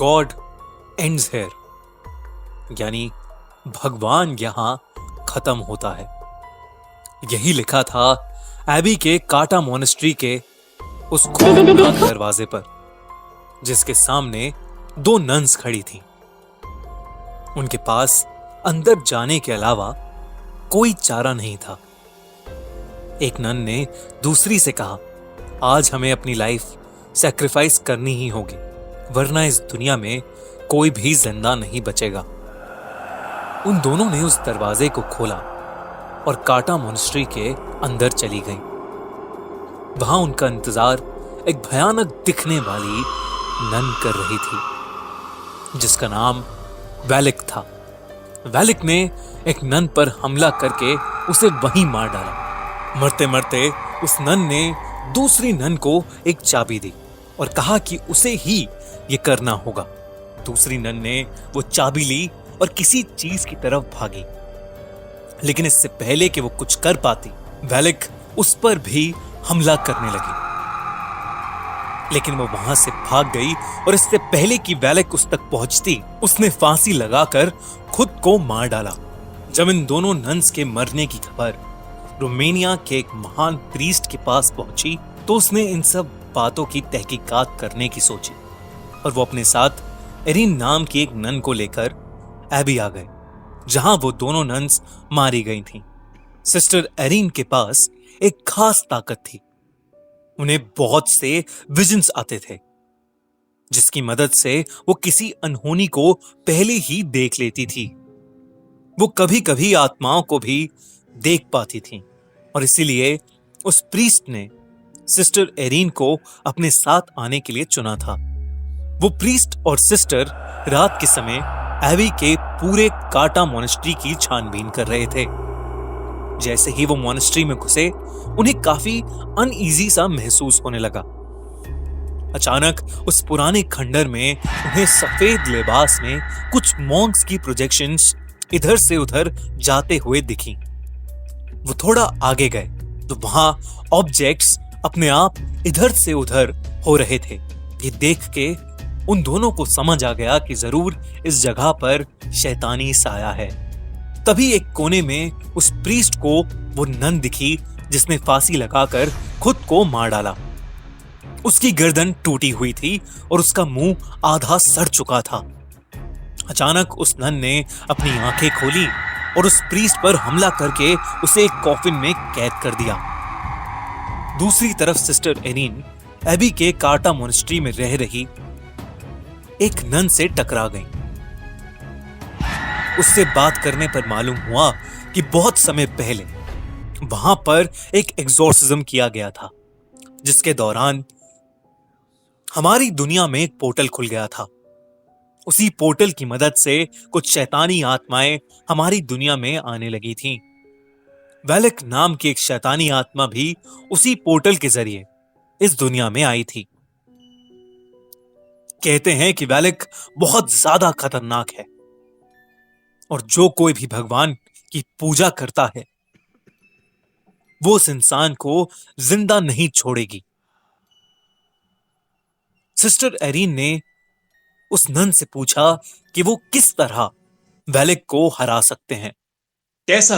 God ends here, यानी भगवान यहां खत्म होता है। यही लिखा था एबी के काटा मोनेस्ट्री के उस खौफनाक दरवाजे पर, जिसके सामने दो नन्स खड़ी थीं। उनके पास अंदर जाने के अलावा कोई चारा नहीं था। एक नन ने दूसरी से कहा, आज हमें अपनी लाइफ सैक्रिफाइस करनी ही होगी, वरना इस दुनिया में कोई भी जिंदा नहीं बचेगा। उन दोनों ने उस दरवाजे को खोला और काटा मोनेस्ट्री के अंदर चली गईं। वहां उनका इंतजार एक भयानक दिखने वाली नन कर रही थी, जिसका नाम वैलिक था। वैलिक ने एक नन पर हमला करके उसे वहीं मार डाला। मरते मरते उस नन ने दूसरी नन को एक चाबी दी और कहा कि उसे ही ये करना होगा। दूसरी नन ने वो चाबी ली और किसी चीज की तरफ भागी, लेकिन इससे पहले कि वो कुछ कर पाती, वैलिक उस पर भी हमला करने लगी। लेकिन वो वहां से भाग गई और इससे पहले कि वैलिक उस तक पहुंचती, उसने फांसी लगाकर खुद को मार डाला। जब इन दोनों नन्स के मरने की खबर रोमानिया के एक महान प्रीस्ट के पास पहुंची, तो उसने इन सब बातों की तहकीकात करने की सोची और वो अपने साथ एरिन नाम की एक नन को लेकर एबी आ गए, जहां वो दोनों नन्स मारी गई थीं। सिस्टर एरिन के पास एक खास ताकत थी। उन्हें बहुत से विजन्स आते थे, जिसकी मदद से वो किसी अनहोनी को पहले ही देख लेती थी। वो कभी कभी आत्माओं को भी देख पाती थी और इसीलिए उस प्रीस्ट ने सिस्टर एरिन को अपने साथ आने के लिए चुना था। वो प्रीस्ट और सिस्टर रात के समय एबी के पूरे काटा मोनेस्ट्री की छानबीन कर रहे थे। जैसे ही वो मोनेस्ट्री में घुसे, उन्हें काफी अनईजी सा महसूस होने लगा। अचानक उस पुराने खंडर में उन्हें सफेद लिबास में कुछ मॉन्क्स की प्रोजेक्शंस इधर से उधर जाते हुए दिखी। वो थोड़ा आगे गए तो वहां ऑब्जेक्ट्स अपने आप इधर से उधर हो रहे थे। ये देख के उन दोनों को समझ आ गया कि जरूर इस जगह पर शैतानी साया है। तभी एक कोने में उस प्रीस्ट को वो नन दिखी जिसने फांसी लगाकर खुद को मार डाला। उसकी गर्दन टूटी हुई थी और उसका मुंह आधा सड़ चुका था। अचानक उस नन ने अपनी आंखें खोली और उस प्रीस्ट पर हमला करके उसे एक कॉफिन में कैद कर दिया। दूसरी तरफ सिस्टर एरिन एबी के काटा मोनेस्ट्री में रह रही एक नन से टकरा गई। उससे बात करने पर मालूम हुआ कि बहुत समय पहले वहां पर एक एग्जॉर्सिज्म किया गया था, जिसके दौरान हमारी दुनिया में एक पोर्टल खुल गया था। उसी पोर्टल की मदद से कुछ शैतानी आत्माएं हमारी दुनिया में आने लगी थीं। वैलिक नाम की एक शैतानी आत्मा भी उसी पोर्टल के जरिए इस दुनिया में आई थी। कहते हैं कि वैलिक बहुत ज्यादा खतरनाक है और जो कोई भी भगवान की पूजा करता है, वो उस इंसान को जिंदा नहीं छोड़ेगी। सिस्टर एरिन ने उस नन से पूछा कि वो किस तरह वैलिक को हरा सकते हैं। कैसा